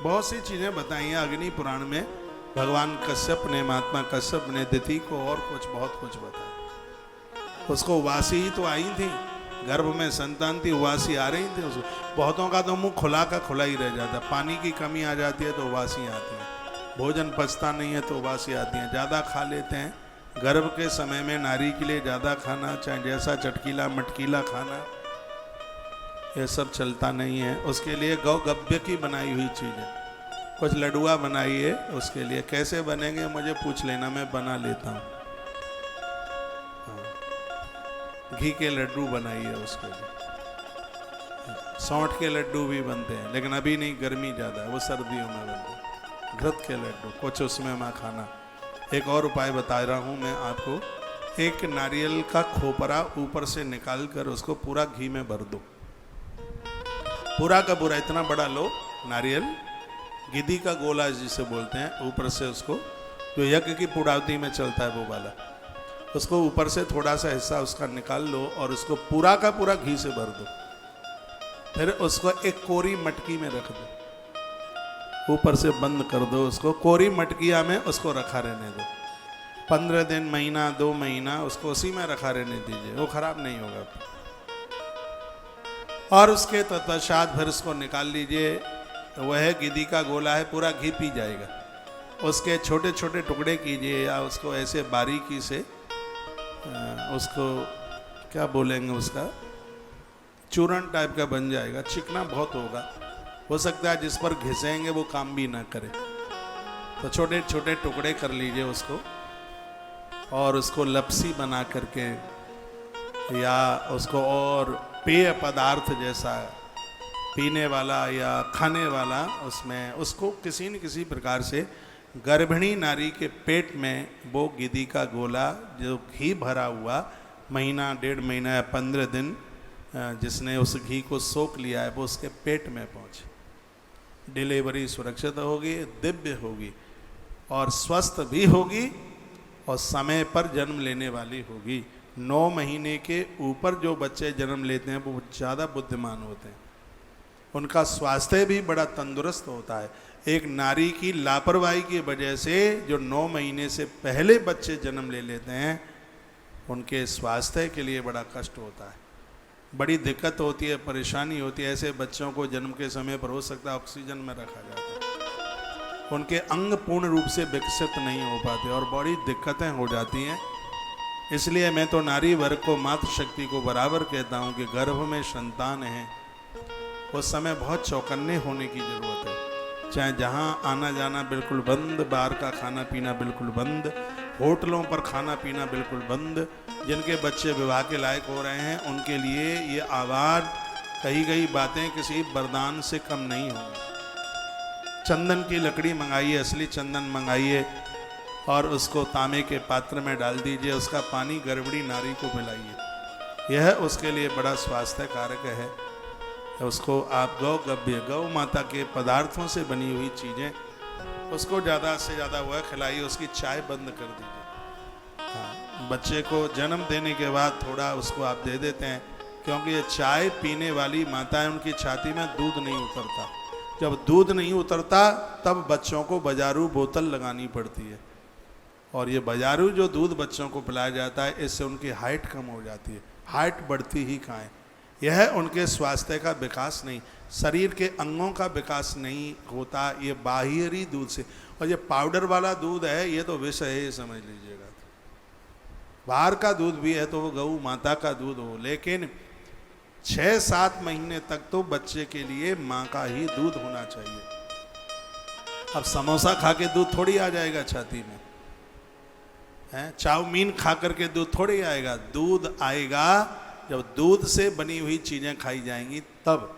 बहुत सी चीजें बताई हैं अग्नि पुराण में। भगवान कश्यप ने, महात्मा कश्यप ने दिति को और कुछ बहुत कुछ बताया। उसको उवासी ही तो आई थी, गर्भ में संतान थी, उवासी आ रही थी उसको। बहुतों का तो मुंह खुला का खुला ही रह जाता, पानी की कमी आ जाती है तो उवासी आती है, भोजन पचता नहीं है तो उवासी आती है, ज़्यादा खा लेते हैं। गर्भ के समय में नारी के लिए ज़्यादा खाना, चाहे जैसा चटकीला मटकीला खाना, ये सब चलता नहीं है। उसके लिए गौ गव्य की बनाई हुई चीज़ें, कुछ लडुआ बनाइए उसके लिए। कैसे बनेंगे मुझे पूछ लेना, मैं बना लेता हूँ। घी के लड्डू बनाइए उसके लिए। सौंठ के लड्डू भी बनते हैं, लेकिन अभी नहीं, गर्मी ज़्यादा है, वो सर्दियों में बनते हैं। घृत के लड्डू कुछ उसमें खाना। एक और उपाय बता रहा हूँ मैं आपको। एक नारियल का खोपरा ऊपर से निकाल कर उसको पूरा घी में भर दो, पूरा का पूरा, इतना बड़ा लो नारियल, गिद्दी का गोला जिसे बोलते हैं, ऊपर से उसको, जो यज्ञ की पुड़ावती में चलता है वो वाला, उसको ऊपर से थोड़ा सा हिस्सा उसका निकाल लो और उसको पूरा का पूरा घी से भर दो। फिर उसको एक कोरी मटकी में रख दो, ऊपर से बंद कर दो उसको, कोरी मटकिया में उसको रखा रहने दो। 15 दिन, महीना, 2 महीना उसको उसी में रखा रहने दीजिए, वो खराब नहीं होगा। और उसके तत्पश्चात फिर उसको निकाल लीजिए। वह गिद्दी का गोला है, पूरा घी पी जाएगा। उसके छोटे छोटे टुकड़े कीजिए, या उसको ऐसे बारीकी से उसको क्या बोलेंगे, उसका चूरन टाइप का बन जाएगा। चिकना बहुत होगा, हो सकता है जिस पर घिसेंगे वो काम भी ना करे। तो छोटे छोटे टुकड़े कर लीजिए उसको, और उसको लपसी बना करके, या उसको और पेय पदार्थ जैसा पीने वाला या खाने वाला, उसमें उसको किसी न किसी प्रकार से गर्भिणी नारी के पेट में वो गिद्दी का गोला जो घी भरा हुआ, महीना, 1.5 महीना या 15 दिन जिसने उस घी को सोख लिया है, वो उसके पेट में पहुँचे। डिलीवरी सुरक्षित होगी, दिव्य होगी, और स्वस्थ भी होगी, और समय पर जन्म लेने वाली होगी। 9 महीने के ऊपर जो बच्चे जन्म लेते हैं वो ज़्यादा बुद्धिमान होते हैं, उनका स्वास्थ्य भी बड़ा तंदुरुस्त होता है। एक नारी की लापरवाही की वजह से जो 9 महीने से पहले बच्चे जन्म ले लेते हैं, उनके स्वास्थ्य के लिए बड़ा कष्ट होता है, बड़ी दिक्कत होती है, परेशानी होती है। ऐसे बच्चों को जन्म के समय पर हो सकता है ऑक्सीजन में रखा जाता है, उनके अंग पूर्ण रूप से विकसित नहीं हो पाते और बड़ी दिक्कतें हो जाती हैं। इसलिए मैं तो नारी वर्ग को, मातृशक्ति को बराबर कहता हूँ कि गर्भ में संतान है उस समय बहुत चौकन्ने होने की ज़रूरत है। चाहे जहाँ आना जाना बिल्कुल बंद, बाहर का खाना पीना बिल्कुल बंद, होटलों पर खाना पीना बिल्कुल बंद। जिनके बच्चे विवाह के लायक हो रहे हैं उनके लिए ये आवाज़, कही गई बातें किसी वरदान से कम नहीं होंगी। चंदन की लकड़ी मंगाइए, असली चंदन मंगाइए, और उसको तांबे के पात्र में डाल दीजिए, उसका पानी गर्भिणी नारी को पिलाइए। यह उसके लिए बड़ा स्वास्थ्य कारक है। उसको आप गव्य, गौ माता के पदार्थों से बनी हुई चीज़ें उसको ज़्यादा से ज़्यादा वह खिलाइए। उसकी चाय बंद कर दीजिए। हाँ, बच्चे को जन्म देने के बाद थोड़ा उसको आप दे देते हैं, क्योंकि ये चाय पीने वाली माताएं, उनकी छाती में दूध नहीं उतरता। जब दूध नहीं उतरता तब बच्चों को बाजारू बोतल लगानी पड़ती है, और ये बाजारू जो दूध बच्चों को पिलाया जाता है, इससे उनकी हाइट कम हो जाती है। हाइट बढ़ती ही कहाँ है? यह उनके स्वास्थ्य का विकास नहीं, शरीर के अंगों का विकास नहीं होता, ये बाहरी दूध से। और ये पाउडर वाला दूध है, ये तो विष है, ये समझ लीजिएगा। बाहर का दूध भी है तो वो गऊ माता का दूध हो, लेकिन 6-7 महीने तक तो बच्चे के लिए माँ का ही दूध होना चाहिए। अब समोसा खा के दूध थोड़ी आ जाएगा छाती में, है? चाउमीन खा करके दूध थोड़ी आएगा। दूध आएगा जब दूध से बनी हुई चीज़ें खाई जाएंगी, तब